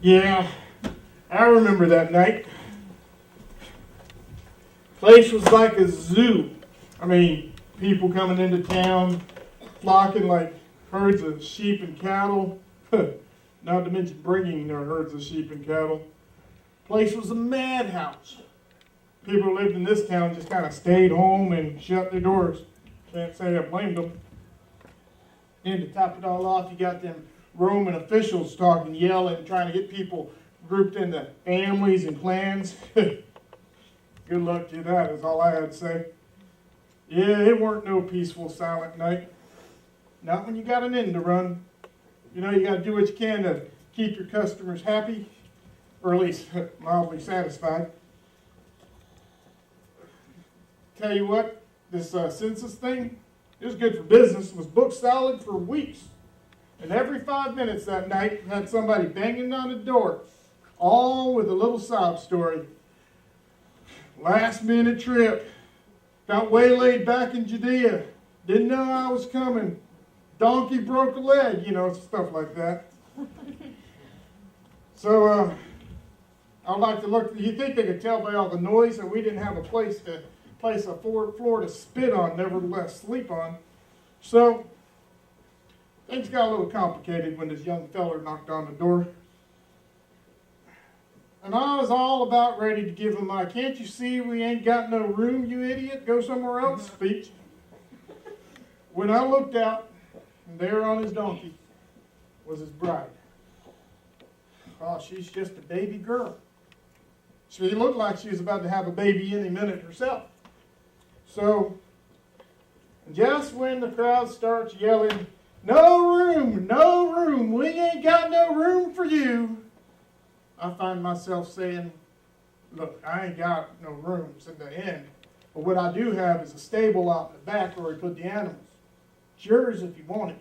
Yeah, I remember that night. Place was like a zoo. I mean, people coming into town, flocking like herds of sheep and cattle. Not to mention bringing their herds of sheep and cattle. Place was a madhouse. People who lived in this town just kind of stayed home and shut their doors. Can't say I blamed them. And to top it all off, you got them Roman officials talking, yelling, trying to get people grouped into families and clans. Good luck to that is all I had to say. Yeah, it weren't no peaceful, silent night. Not when you got an inn to run. You know, you got to do what you can to keep your customers happy, or at least mildly satisfied. Tell you what, this census thing, it was good for business. It was booked solid for weeks. And every 5 minutes that night, had somebody banging on the door, all with a little sob story. Last minute trip. Got waylaid back in Judea. Didn't know I was coming. Donkey broke a leg, stuff like that. So, I'd like to look. You think they could tell by all the noise that we didn't have a place a floor to spit on, nevertheless sleep on. So, things got a little complicated when this young feller knocked on the door. And I was all about ready to give him my, "Can't you see we ain't got no room, you idiot? Go somewhere else," speech. When I looked out, and there on his donkey was his bride. Oh, she's just a baby girl. She looked like she was about to have a baby any minute herself. So, just when the crowd starts yelling, "No room, no room, we ain't got no room for you," I find myself saying, "Look, I ain't got no rooms in the inn, but what I do have is a stable out in the back where we put the animals. It's yours if you want it."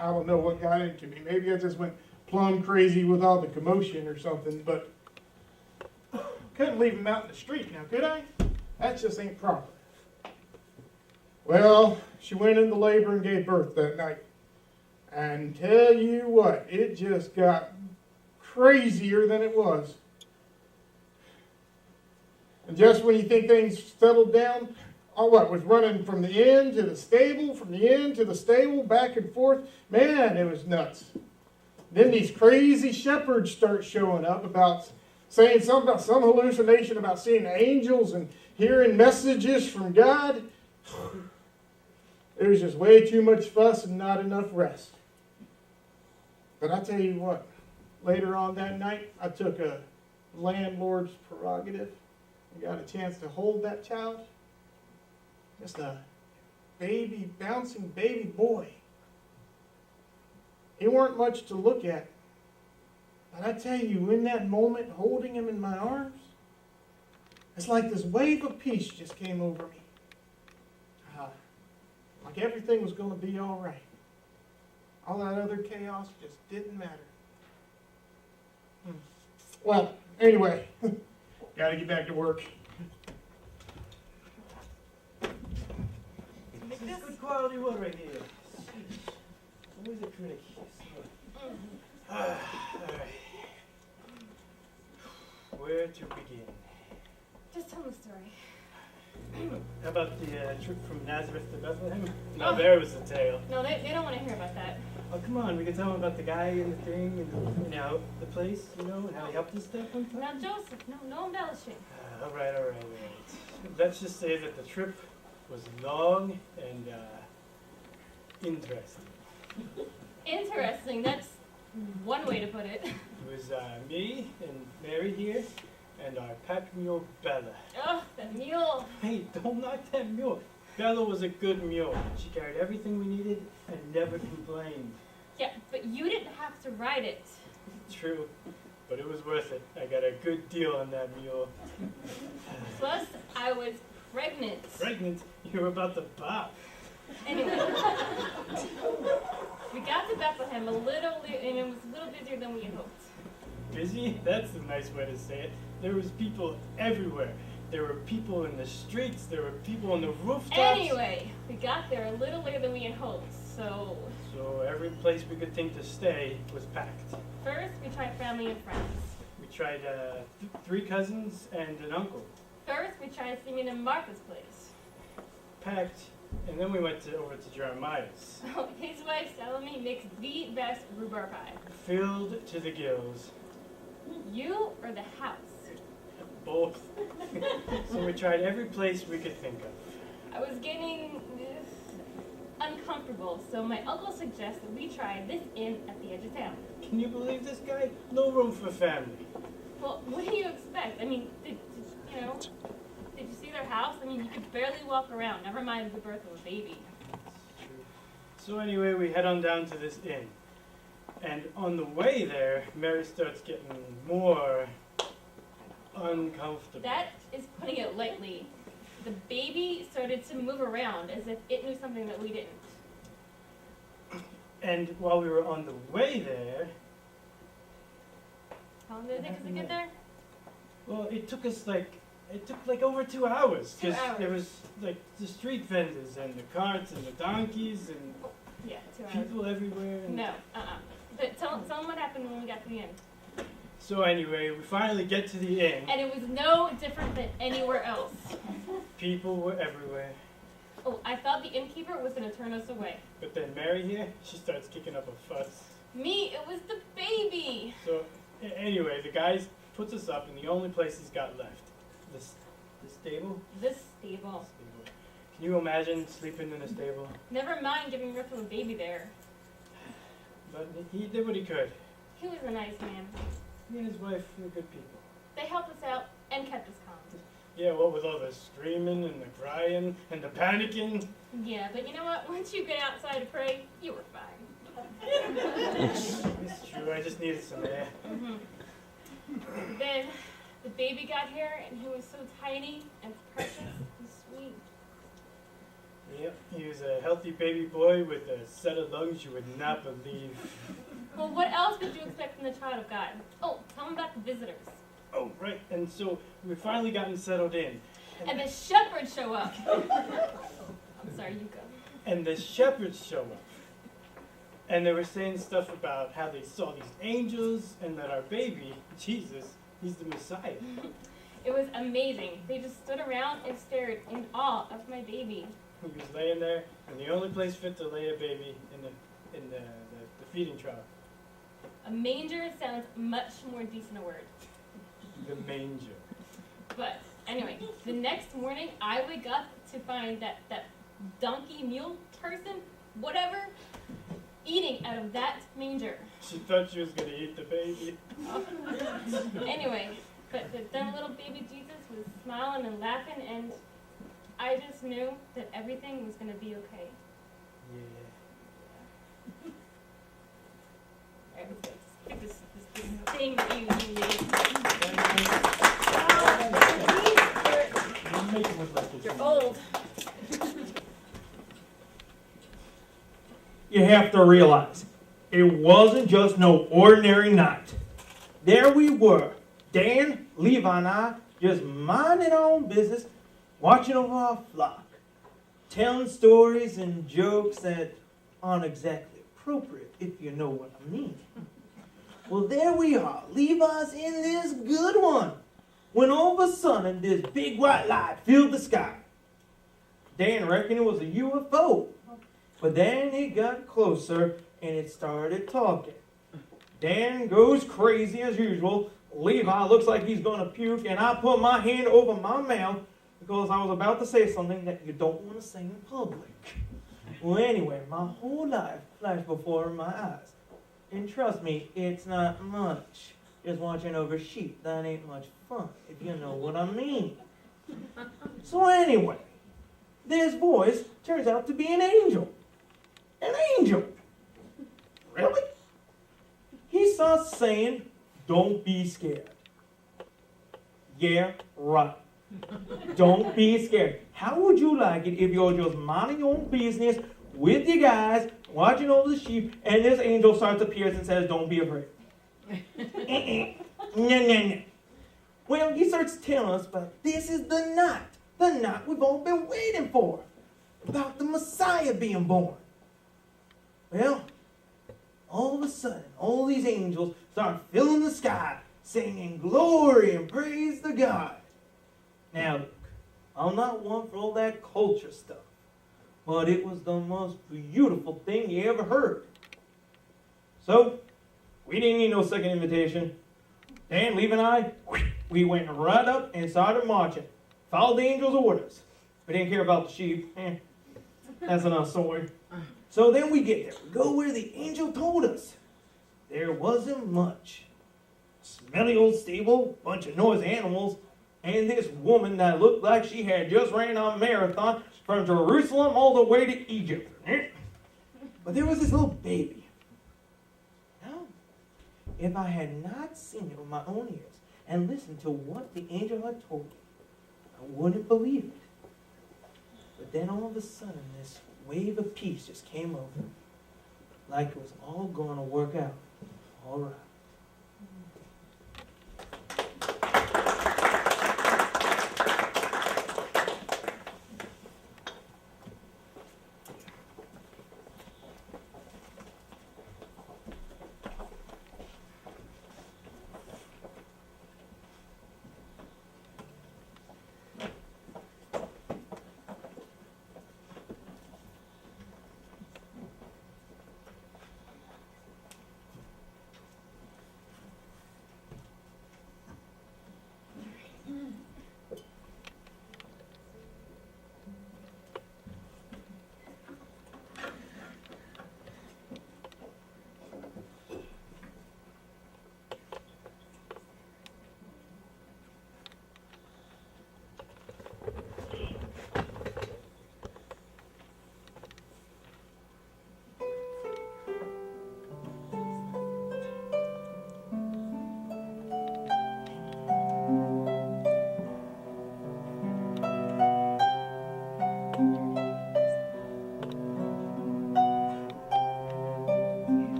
I don't know what got into me. Maybe I just went plumb crazy with all the commotion or something, but couldn't leave him out in the street now, could I? That just ain't proper. Well, she went into labor and gave birth that night. And tell you what, it just got crazier than it was. And just when you think things settled down, was running from the inn to the stable, from the inn to the stable, back and forth. Man, it was nuts. Then these crazy shepherds start showing up saying something about some hallucination about seeing angels and hearing messages from God. It was just way too much fuss and not enough rest. But I tell you what, later on that night, I took a landlord's prerogative and got a chance to hold that child. Just a baby, bouncing baby boy. He weren't much to look at. But I tell you, in that moment, holding him in my arms, it's like this wave of peace just came over me. Like everything was going to be all right. All that other chaos just didn't matter. Well, anyway, got to get back to work. This is good quality wood right here. Always a critic. All right. Where to begin? Just tell the story. How about the trip from Nazareth to Bethlehem? No, there was the tale. No, they don't want to hear about that. Oh, come on. We can tell them about the guy and the thing and, the place, and how he helped us that one time. Now, Joseph, no embellishing. All right. Let's just say that the trip was long and interesting. Interesting. That's one way to put it. It was me and Mary here and our pack mule, Bella. Oh, the mule. Hey, don't knock that mule. Bella was a good mule. She carried everything we needed and never complained. Yeah, but you didn't have to ride it. True, but it was worth it. I got a good deal on that mule. Plus, I was pregnant. Pregnant? You were about to pop. Anyway, we got to Bethlehem and it was a little busier than we had hoped. Busy? That's a nice way to say it. There was people everywhere. There were people in the streets. There were people on the rooftops. Anyway, we got there a little later than we had hoped, so So every place we could think to stay was packed. first we tried family and friends. We tried 3 cousins and an uncle. First we tried Simeon and Martha's place. Packed, and then we went over to Jeremiah's. His wife Salome makes the best rhubarb pie. Filled to the gills. You or the house? Both. So we tried every place we could think of. I was getting uncomfortable, so my uncle suggested we try this inn at the edge of town. Can you believe this guy? No room for family. Well, what do you expect? I mean, did you see their house? I mean, you could barely walk around, never mind the birth of a baby. So anyway, we head on down to this inn. And on the way there, Mary starts getting more uncomfortable. That is putting it lightly. The baby started to move around as if it knew something that we didn't. And while we were on the way there, How long did it take us to get there? well, it took like over 2 hours. 2 'Cause there hours. was like the street vendors and the carts and the donkeys and Yeah, 2 hours. people everywhere. And No, But tell them what happened when we got to the inn. So anyway, we finally get to the inn. And it was no different than anywhere else. People were everywhere. Oh, I thought the innkeeper was going to turn us away. But then Mary here, she starts kicking up a fuss. Me, it was the baby. So anyway, the guy puts us up in the only place he's got left. The stable? This stable. Stable. Can you imagine sleeping in a stable? Never mind giving birth to a baby there. But he did what he could. He was a nice man. He and his wife were good people. They helped us out and kept us calm. Yeah, what with all the screaming and the crying and the panicking? Yeah, but you know what? Once you get outside to pray, you were fine. It's true, I just needed some air. Then the baby got here, and he was so tiny and precious and sweet. Yep, he was a healthy baby boy with a set of lungs you would not believe. Well, what else would you expect from the child of God? Oh, tell them about the visitors. Oh, right, and so we finally gotten settled in. And the shepherds show up. I'm sorry, you go. And the shepherds show up. And they were saying stuff about how they saw these angels and that our baby, Jesus, he's the Messiah. It was amazing. They just stood around and stared in awe of my baby. He was laying there, and the only place fit to lay a baby in the feeding trough. A manger sounds much more decent a word. The manger. But anyway, the next morning I wake up to find that donkey mule person, whatever, eating out of that manger. She thought she was gonna eat the baby. Anyway, but then little baby Jesus was smiling and laughing, and I just knew that everything was gonna be okay. Yeah. All right, let's go. Take this thing that you made. You're old. You have to realize, it wasn't just no ordinary night. There we were, Dan, Levi, and I, just minding our own business, watching over our flock, telling stories and jokes that aren't exactly appropriate, if you know what I mean. Well, there we are, Levi's in this good one, when all of a sudden this big white light filled the sky. Dan reckoned it was a UFO. But then it got closer and it started talking. Dan goes crazy as usual. Levi looks like he's going to puke, and I put my hand over my mouth because I was about to say something that you don't want to say in public. Well, anyway, my whole life flashed before my eyes. And trust me, it's not much. Just watching over sheep, that ain't much fun, if you know what I mean. So anyway, this voice turns out to be an angel. An angel. Really? He starts saying, don't be scared. Yeah, right. Don't be scared. How would you like it if you're just minding your own business with your guys, watching over the sheep, and this angel starts appears and says, don't be afraid. No. Well, he starts telling us, but this is the night we've all been waiting for, about the Messiah being born. Well, all of a sudden, all these angels start filling the sky, singing glory and praise to God. Now, look, I'm not one for all that culture stuff, but it was the most beautiful thing you ever heard. So, we didn't need no second invitation. Dan, Levi, and I, we went right up and started marching. Followed the angel's orders. We didn't care about the sheep. That's another story. So then we get there. We go where the angel told us. There wasn't much. Smelly old stable, bunch of noisy animals, and this woman that looked like she had just ran a marathon from Jerusalem all the way to Egypt. But there was this little baby. Now, if I had not seen it with my own ears and listened to what the angel had told me, I wouldn't believe it. But then all of a sudden, this wave of peace just came over, like it was all going to work out all right.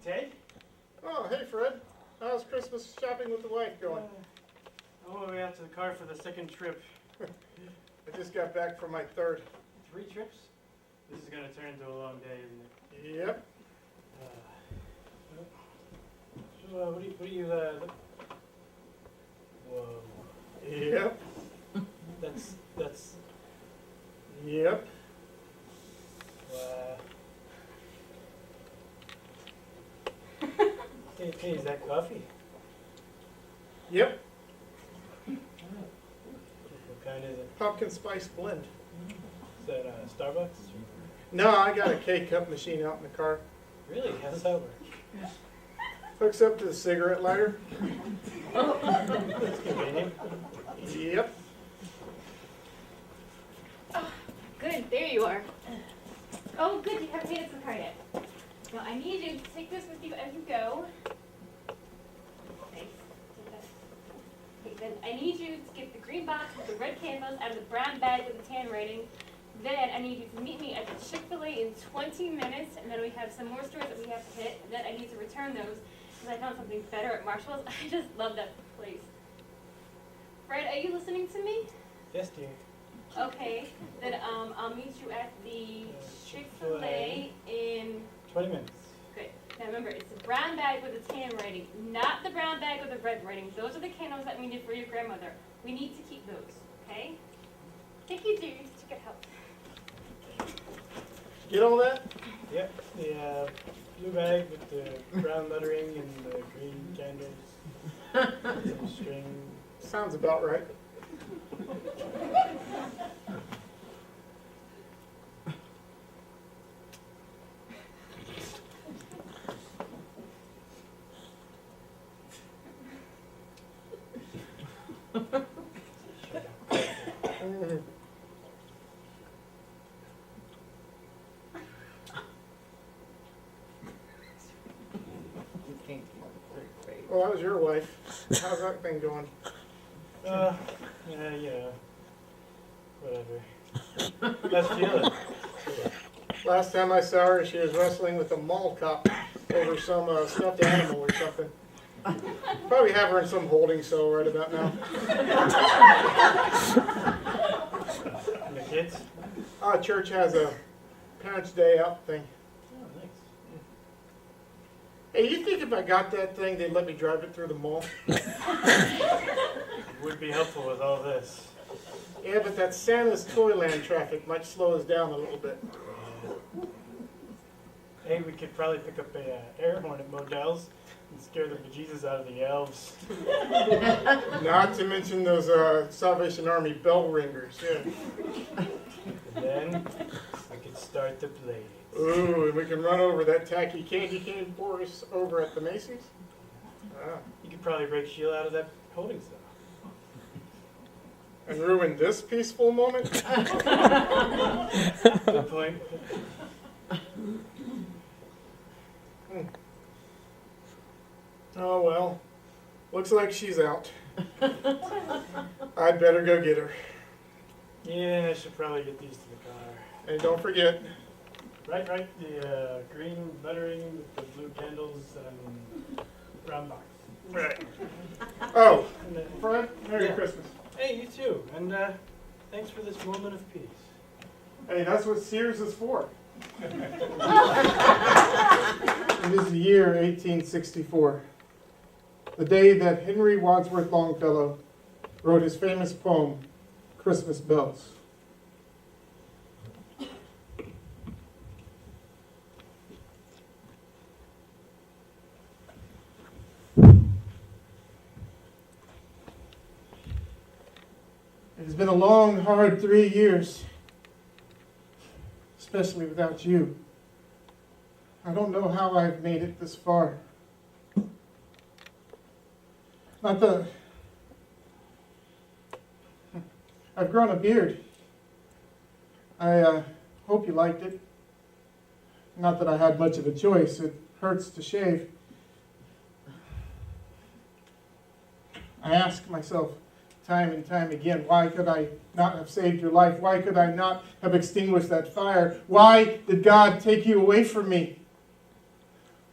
Ted? Oh, hey Fred. How's Christmas shopping with the wife going? I'm on my way out to the car for the second trip. I just got back from my third. 3 trips? This is going to turn into a long day, isn't it? Yep. So, what do you, whoa. Yep. That's, Yep. Hey, is that coffee? Yep. What kind is it? Pumpkin spice blend. Is that Starbucks? No, I got a K-cup machine out in the car. Really? How does that work? Hooks up to the cigarette lighter. That's convenient. Yep. Oh, good, there you are. Oh, good, you haven't made it to the car yet. Now, I need you to take this with you everywhere green box with the red candles out of the brown bag with the tan writing. Then I need you to meet me at the Chick-fil-A in 20 minutes, and then we have some more stores that we have to hit, and then I need to return those because I found something better at Marshall's. I just love that place. Fred, are you listening to me? Yes, dear. Okay, then I'll meet you at the Chick-fil-A in 20 minutes. Good. Now remember, it's the brown bag with the tan writing, not the brown bag with the red writing. Those are the candles that we need for your grandmother. We need to keep those, okay? Thank you, dear. Such good help. Get all that? Yep, the blue bag with the brown lettering and the green candles. Some string. Sounds about right. Well, that was your wife. How's that thing going? Yeah, you know, whatever. That's Sheila. Last time I saw her, she was wrestling with a mall cop over some stuffed animal or something. Probably have her in some holding cell right about now. And the kids? Church has a Parents' Day out thing. Oh, nice. Hey, you think if I got that thing, they'd let me drive it through the mall? Would be helpful with all this. Yeah, but that Santa's Toyland traffic might slow us down a little bit. Hey, we could probably pick up a air horn at Modell's and scare the bejesus out of the elves. Not to mention those Salvation Army bell ringers. Yeah. And then we could start the blaze. Ooh, and we can run over that tacky candy cane for us over at the Macy's. Ah. You could probably break Sheila out of that holding cell. And ruin this peaceful moment? Good point. Oh well, looks like she's out. I'd better go get her. Yeah, I should probably get these to the car. And don't forget, Right, the green lettering with the blue candles and brown box. right. Oh, And then, Fred, Merry Yeah. Christmas. hey, you too. And thanks for this moment of peace. Hey, that's what Sears is for. It is the year 1864, the day that Henry Wadsworth Longfellow wrote his famous poem, Christmas Bells. It has been a long, hard 3 years, especially without you. I don't know how I've made it this far. I've grown a beard. I hope you liked it. Not that I had much of a choice. It hurts to shave. I ask myself time and time again, why could I not have saved your life? Why could I not have extinguished that fire? Why did God take you away from me?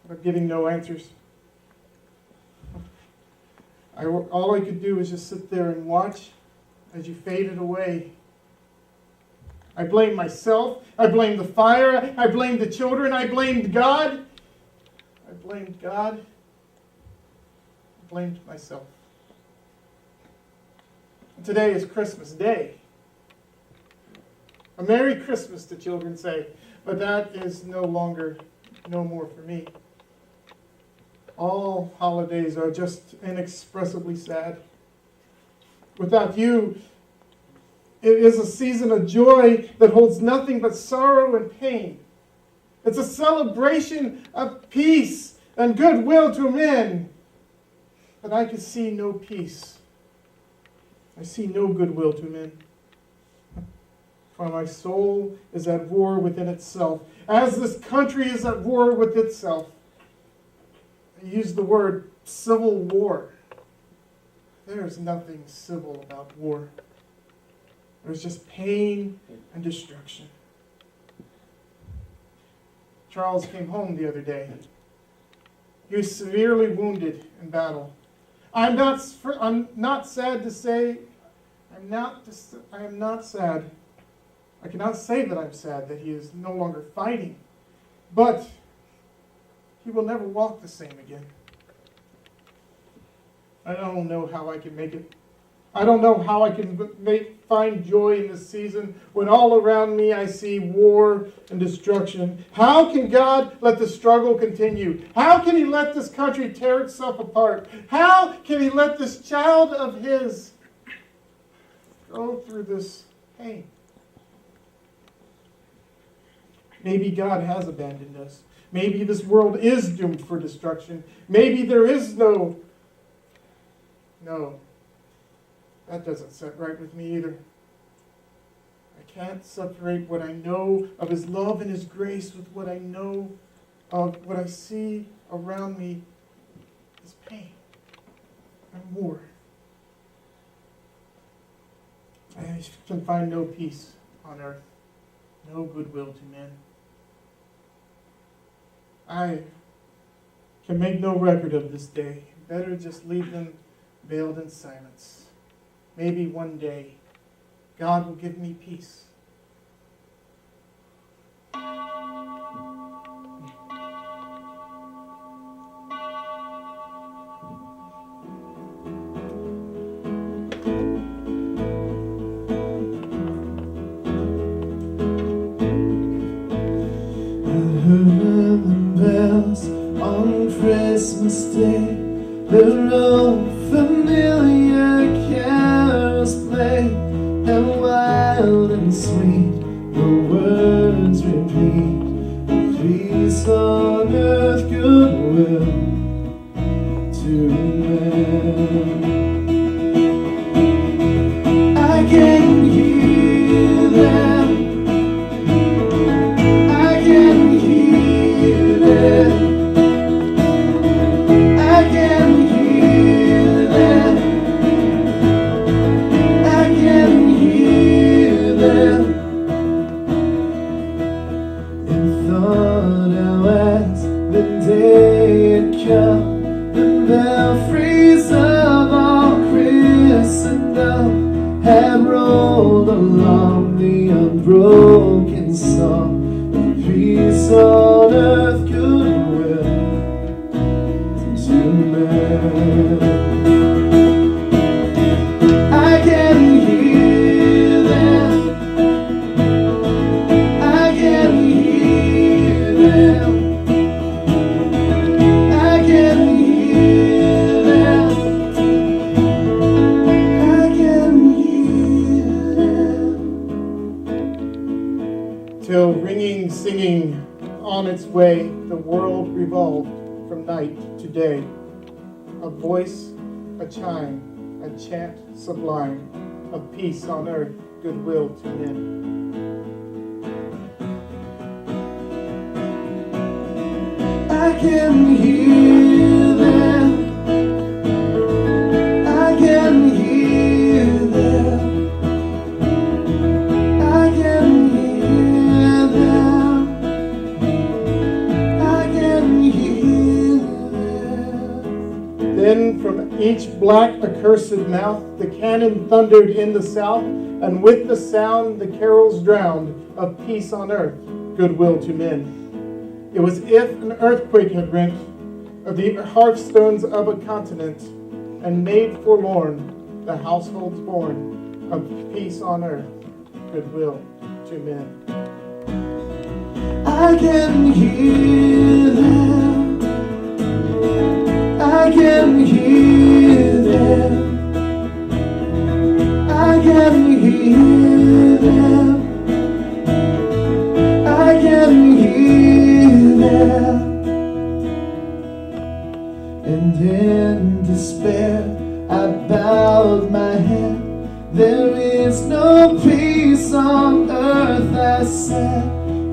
But I'm getting no answers. All I could do was just sit there and watch as you faded away. I blamed myself. I blamed the fire. I blamed the children. I blamed God. I blamed God. I blamed myself. Today is Christmas Day. A Merry Christmas, the children say, but that is no more for me. All holidays are just inexpressibly sad. Without you, it is a season of joy that holds nothing but sorrow and pain. It's a celebration of peace and goodwill to men. But I can see no peace. I see no goodwill to men. For my soul is at war within itself, as this country is at war with itself. I use the word civil war. There's nothing civil about war. There's just pain and destruction. Charles came home the other day. He was severely wounded in battle. I'm not sad to say, I am not sad. I cannot say that I'm sad that he is no longer fighting, but he will never walk the same again. I don't know how I can make it. I don't know how I can find joy in this season when all around me I see war and destruction. How can God let the struggle continue? How can He let this country tear itself apart? How can He let this child of His go through this pain? Maybe God has abandoned us. Maybe this world is doomed for destruction. Maybe there is no, that doesn't set right with me either. I can't separate what I know of His love and His grace with what I know of what I see around me is pain and war. I can find no peace on earth, no goodwill to men. I can make no record of this day. Better just leave them veiled in silence. Maybe one day God will give me peace. On Christmas Day, the old familiar carols play, and wild and sweet the words repeat, peace on earth, goodwill to men. I can hear them, I can hear them. Along the unbroken song of peace on earth, goodwill to men. I can hear them, I can hear them, I can hear them, I can hear them. Till ringing, singing on its way, the world revolved from night to day. A voice, a chime, a chant sublime of peace on earth, goodwill to men. I can hear them, I can hear them, I can hear them, I can hear them. Then from each black accursed mouth the cannon thundered in the south, and with the sound the carols drowned of peace on earth, goodwill to men. It was if an earthquake had rent the hearthstones of a continent and made forlorn the households born of peace on earth, goodwill to men. I can hear them, I can hear them, I can hear them, I can hear them. And in despair I bowed my head. There is no peace on earth, I said,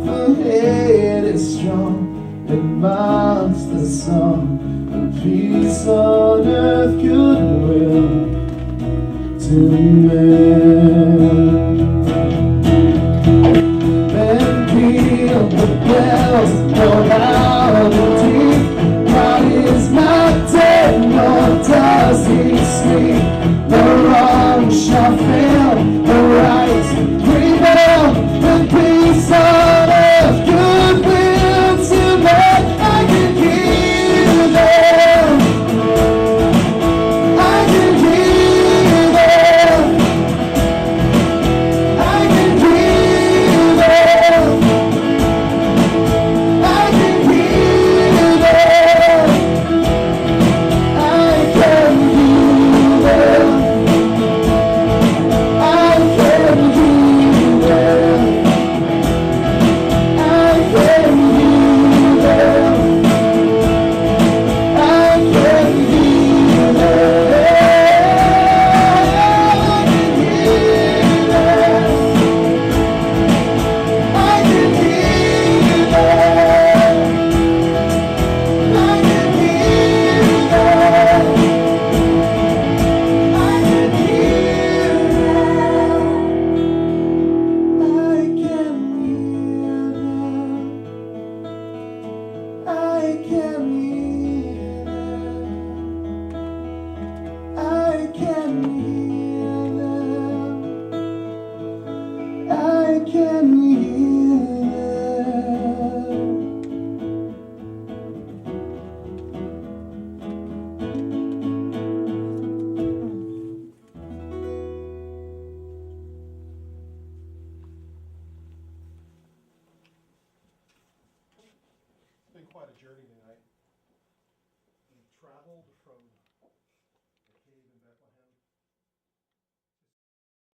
for hate is strong and mocks the song of peace on earth, goodwill to mend. Then peal the bells, pour out the deep. God is not dead, nor does he sleep. The wrong shall fail, the right prevail. The peace on earth, goodwill to men. I can hear them. I can hear them. I can hear them. I can hear them. I can hear them. I can hear them. I can hear them. I can hear them. I can hear them. I can hear them. I can hear them. I can hear them. I can hear them. I can hear It's been quite a journey tonight. We traveled from